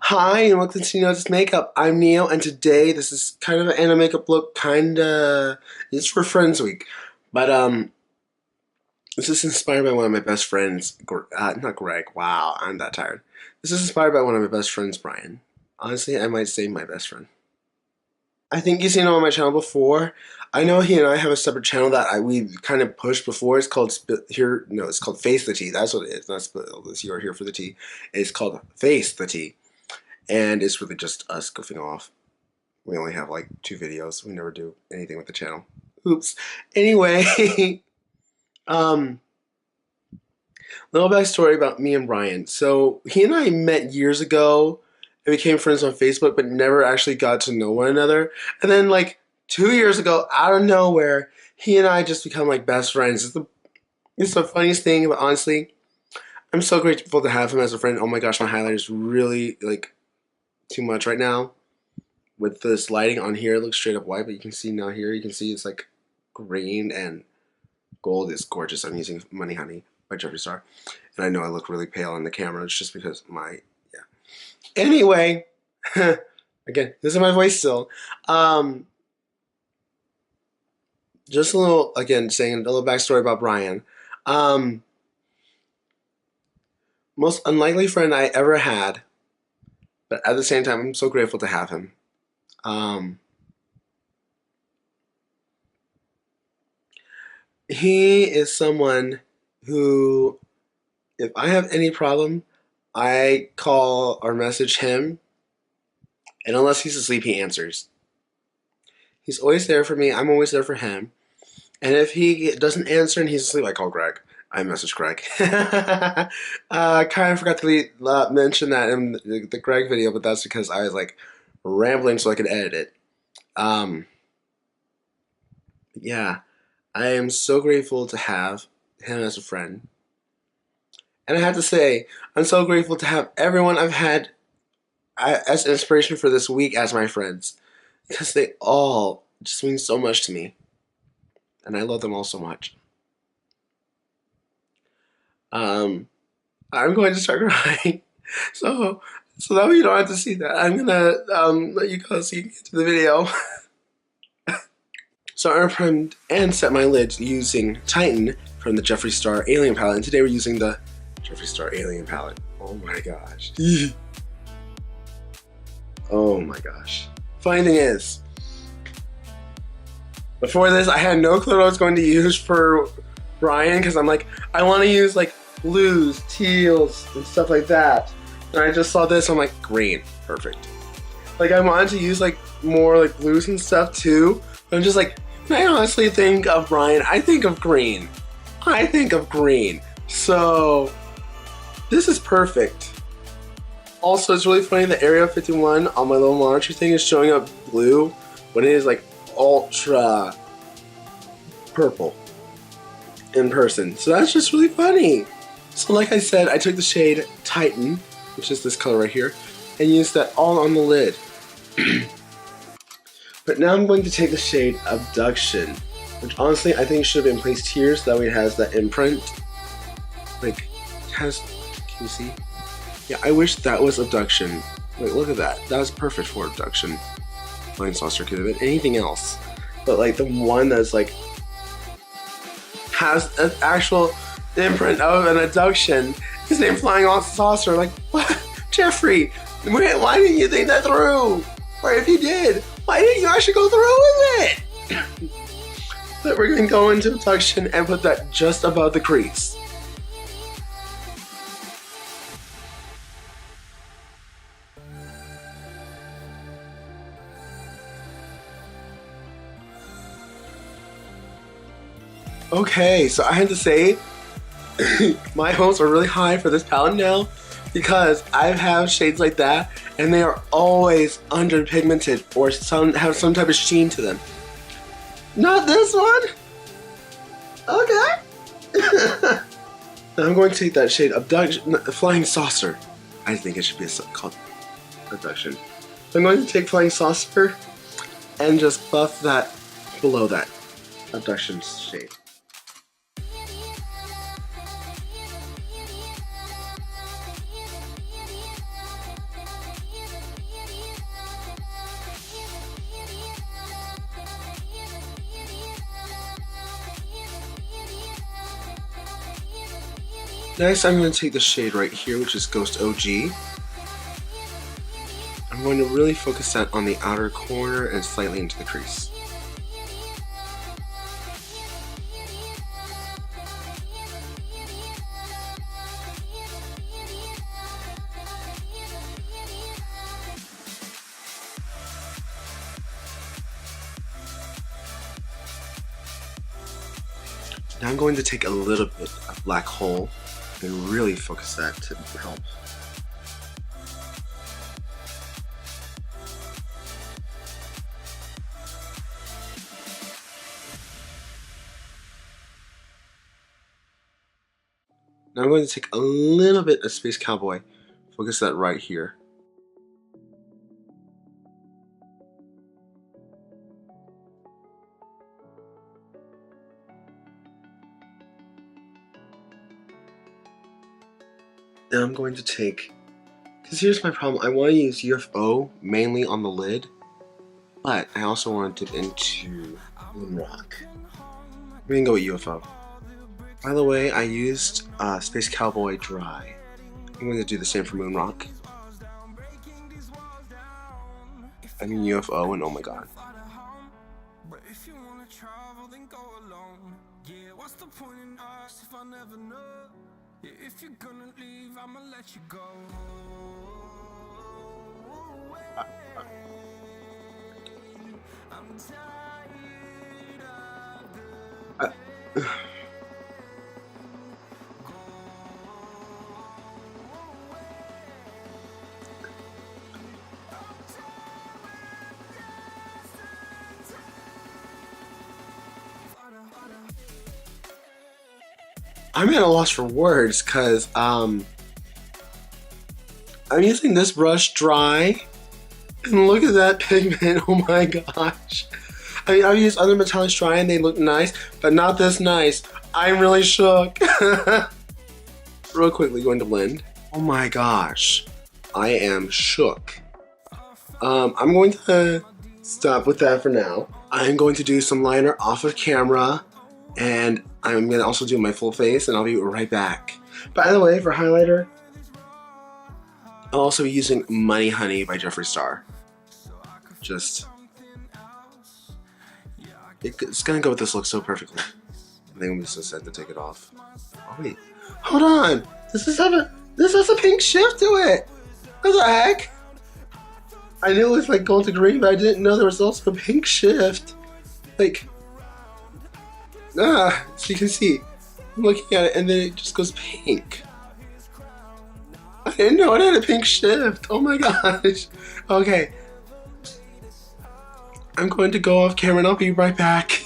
Hi, and welcome to Neo's Makeup. I'm Neo, and today this is kind of an anime makeup look, it's for Friends Week. But, this is inspired by one of my best friends, not Greg, wow, I'm that tired. This is inspired by one of my best friends, Brian. Honestly, I might say my best friend. I think you've seen him on my channel before. I know he and I have a separate channel that we kind of pushed before. It's called it's called Face the Tea. That's what it is. Not Spill this. You are here for the tea. It's called Face the Tea. And it's really just us goofing off. We only have like 2 videos. We never do anything with the channel. Oops. Anyway, little backstory about me and Brian. So he and I met years ago and became friends on Facebook, but never actually got to know one another. And then like 2 years ago, out of nowhere, he and I just become like best friends. It's the funniest thing, but honestly, I'm so grateful to have him as a friend. Oh my gosh, my highlight is really like too much right now. With this lighting on here, it looks straight up white, but you can see now here, you can see it's like green and gold. Is gorgeous. I'm using Money Honey by Jeffree Star. And I know I look really pale on the camera. It's just because yeah. Anyway, again, this is my voice still. Just a little, again, saying a little backstory about Brian. Most unlikely friend I ever had, but at the same time, I'm so grateful to have him. He is someone who, if I have any problem, I call or message him, and unless he's asleep, he answers. He's always there for me. I'm always there for him. And if he doesn't answer and he's asleep, I call Greg. I message Greg. I kind of forgot to mention that in the Greg video, but that's because I was like rambling so I could edit it. Yeah, I am so grateful to have him as a friend. And I have to say, I'm so grateful to have everyone I've had as inspiration for this week as my friends. Because they all just mean so much to me. And I love them all so much. I'm going to start crying. So that way you don't have to see that. I'm gonna let you go so you can get to the video. So I primed and set my lids using Titan from the Jeffree Star Alien palette. And today we're using the Jeffree Star Alien palette. Oh my gosh. Oh my gosh. Funny thing is, before this, I had no clue what I was going to use for Brian because I'm like, I want to use like blues, teals, and stuff like that. And I just saw this, I'm like, green, perfect. Like I wanted to use like more like blues and stuff too. But I'm just like, when I honestly think of Brian, I think of green. I think of green. So this is perfect. Also, it's really funny that Area 51 on my little monitor thing is showing up blue when it is like ultra purple in person. So that's just really funny. So like I said, I took the shade Titan, which is this color right here, and used that all on the lid. But now I'm going to take the shade Abduction, which honestly I think should have been placed here so that way it has that imprint. Like, it has, can you see? Yeah, I wish that was Abduction. Wait, look at that. That was perfect for Abduction. Flying Saucer could have been anything else. But like the one that's like, has an actual imprint of an abduction. His name Flying Saucer. Like, what? Jeffree, why didn't you think that through? Or if you did, why didn't you actually go through with it? But we're gonna go into abduction and put that just above the crease. Okay, so I had to say, my hopes are really high for this palette now because I have shades like that and they are always underpigmented or have some type of sheen to them. Not this one! Okay. I'm going to take that shade Abduction, Flying Saucer. I think it should be called Abduction. So I'm going to take Flying Saucer and just buff that below that Abduction shade. Next, I'm going to take the shade right here, which is Ghost OG. I'm going to really focus that on the outer corner and slightly into the crease. Now I'm going to take a little bit of Black Hole and really focus that to help. Now I'm going to take a little bit of Space Cowboy, focus that right here. Now I'm going to take, because here's my problem, I want to use UFO mainly on the lid, but I also want to dip into Moonrock. I'm going to go with UFO. By the way, I used Space Cowboy dry. I'm going to do the same for Moonrock. I mean UFO, and oh my god. If you're gonna leave, I'ma let you go. I'm tired of the I'm at a loss for words because I'm using this brush dry, and look at that pigment. Oh my gosh! I mean, I've used other metallics dry and they look nice, but not this nice. I'm really shook. Real quickly, going to blend. Oh my gosh, I am shook. I'm going to stop with that for now. I'm going to do some liner off of camera, and I'm going to also do my full face, and I'll be right back. By the way, for highlighter, I'll also be using Money Honey by Jeffree Star. Just, it's going to go with this look so perfectly. I think I'm just sad to take it off. Oh wait, hold on! This has a pink shift to it! What the heck? I knew it was like gold to green, but I didn't know there was also a pink shift. Like, so you can see, I'm looking at it and then it just goes pink. I didn't know it had a pink shift. Oh my gosh. Okay. I'm going to go off camera and I'll be right back.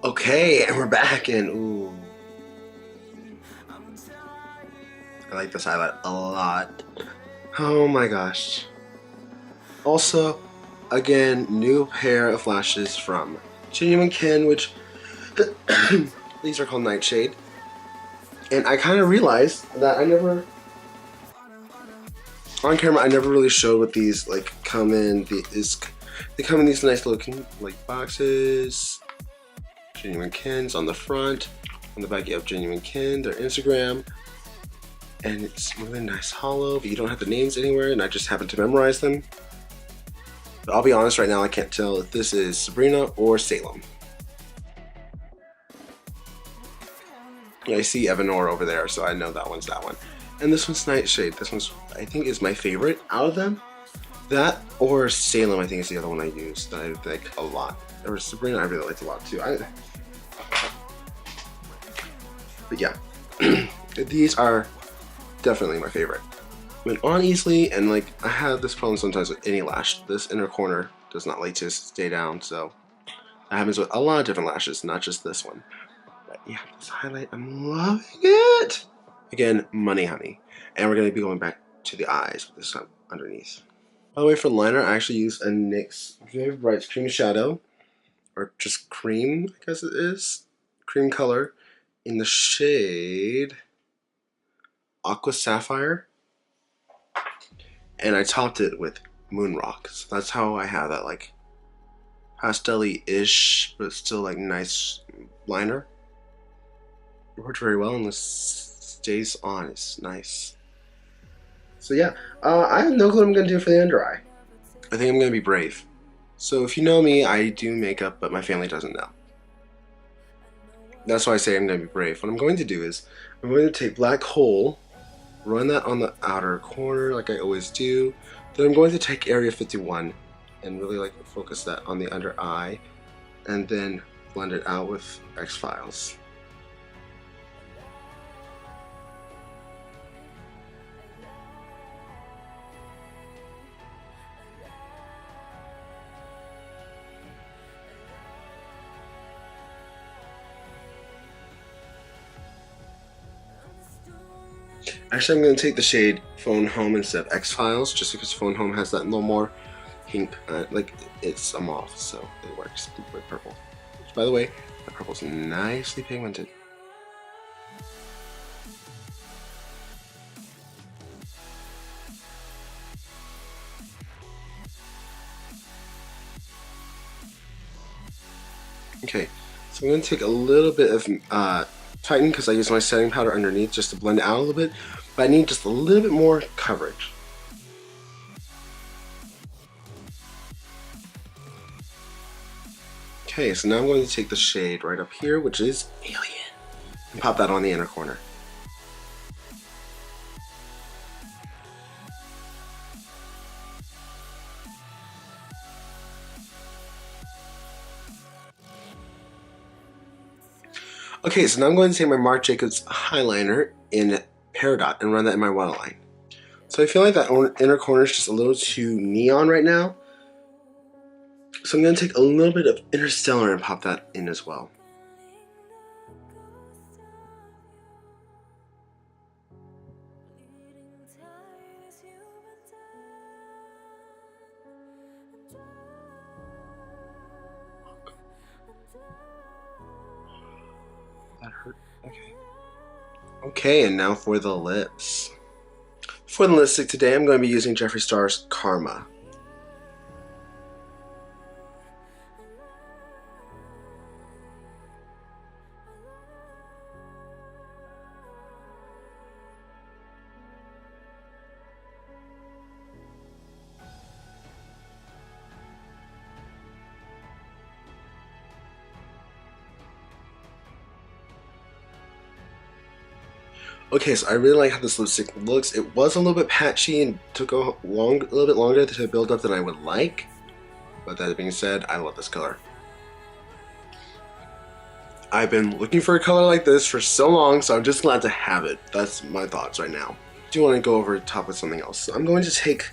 Okay, and we're back, and ooh. I like this highlight a lot. Oh my gosh. Also, again, new pair of lashes from Genuine Kin, which these are called Nightshade. And I kind of realized that I never, on camera, I never really showed what these like come in. They come in these nice looking like boxes. Genuine Kin's on the front. On the back you have Genuine Kin, their Instagram. And it's really nice hollow, but you don't have the names anywhere, and I just happen to memorize them. But I'll be honest right now, I can't tell if this is Sabrina or Salem. I see Evanor over there, so I know that one's that one. And this one's Nightshade. This one's, I think, is my favorite out of them. That or Salem, I think, is the other one I use that I like a lot. Or Sabrina, I really liked a lot too. But yeah, these are definitely my favorite. Went on easily, and like I have this problem sometimes with any lash. This inner corner does not like to stay down, so that happens with a lot of different lashes, not just this one. But yeah, this highlight, I'm loving it. Again, Money Honey, and we're gonna be going back to the eyes with this underneath. By the way, for liner, I actually use a NYX Very Bright Cream Shadow, or just cream, I guess it is, cream color, in the shade Aqua Sapphire, and I topped it with Moonrock. So that's how I have that like pastel-y-ish, but still like nice liner. It worked very well, and this stays on. It's nice. So yeah, I have no clue what I'm going to do for the under eye. I think I'm going to be brave. So if you know me, I do makeup, but my family doesn't know. That's why I say I'm going to be brave. What I'm going to do is, I'm going to take black hole, run that on the outer corner like I always do. Then I'm going to take Area 51 and really like focus that on the under eye, and then blend it out with X-Files. Actually, I'm going to take the shade Phone Home instead of X-Files, just because Phone Home has that little more pink, like it's a mauve, so it works with purple. Which, by the way, the purple's nicely pigmented. Okay, so I'm going to take a little bit of Titan, because I use my setting powder underneath just to blend it out a little bit, but I need just a little bit more coverage. Okay, so now I'm going to take the shade right up here, which is Alien, and pop that on the inner corner. Okay, so now I'm going to take my Marc Jacobs eyeliner in Peridot and run that in my waterline. So I feel like that inner corner is just a little too neon right now. So I'm going to take a little bit of Interstellar and pop that in as well. That hurt. Okay. Okay, and now for the lips. For the lipstick today, I'm going to be using Jeffree Star's Karma. Okay, so I really like how this lipstick looks. It was a little bit patchy and took a little bit longer to build up than I would like. But that being said, I love this color. I've been looking for a color like this for so long, so I'm just glad to have it. That's my thoughts right now. I do want to go over top with something else. So I'm going to take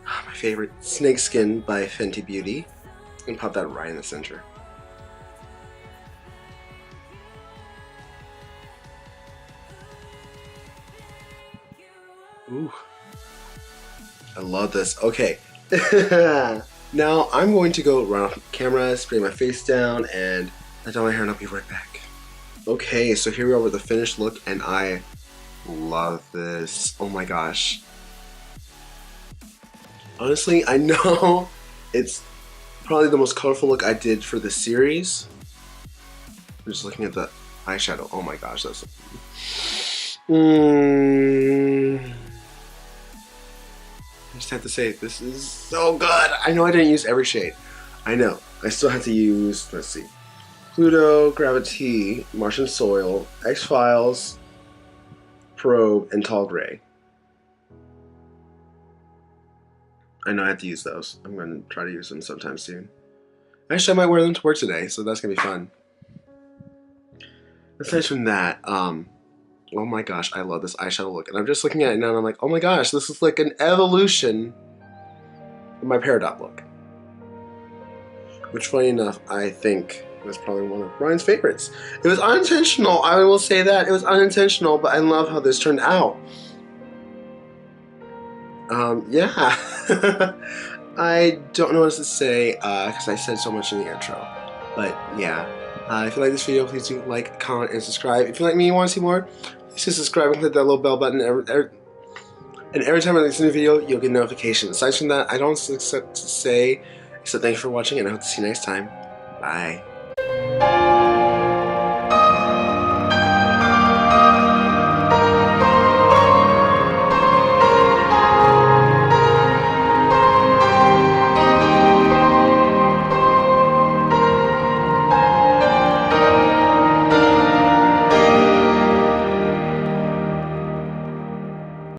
my favorite Snakeskin by Fenty Beauty and pop that right in the center. Ooh. I love this. Okay. Now I'm going to go run off camera, spray my face down, and let down my hair, and I'll be right back. Okay, so here we are with the finished look, and I love this. Oh my gosh. Honestly, I know it's probably the most colorful look I did for the series. I'm just looking at the eyeshadow. Oh my gosh, that's... I just have to say, this is so good. I know I didn't use every shade. I know. I still have to use, let's see, Pluto, Gravity, Martian Soil, X-Files, Probe, and Tall Gray. I know I have to use those. I'm going to try to use them sometime soon. Actually, I might wear them to work today, so that's going to be fun. Aside from that, oh my gosh, I love this eyeshadow look. And I'm just looking at it now and I'm like, oh my gosh, this is like an evolution of my Peridot look. Which, funny enough, I think was probably one of Brian's favorites. It was unintentional, I will say that. It was unintentional, but I love how this turned out. Yeah. I don't know what else to say, because I said so much in the intro. But yeah, if you like this video, please do like, comment, and subscribe. If you like me and want to see more, please just subscribe and click that little bell button. And every time I release a new video, you'll get notifications. Aside from that, I don't know what to say, except thanks for watching, and I hope to see you next time. Bye.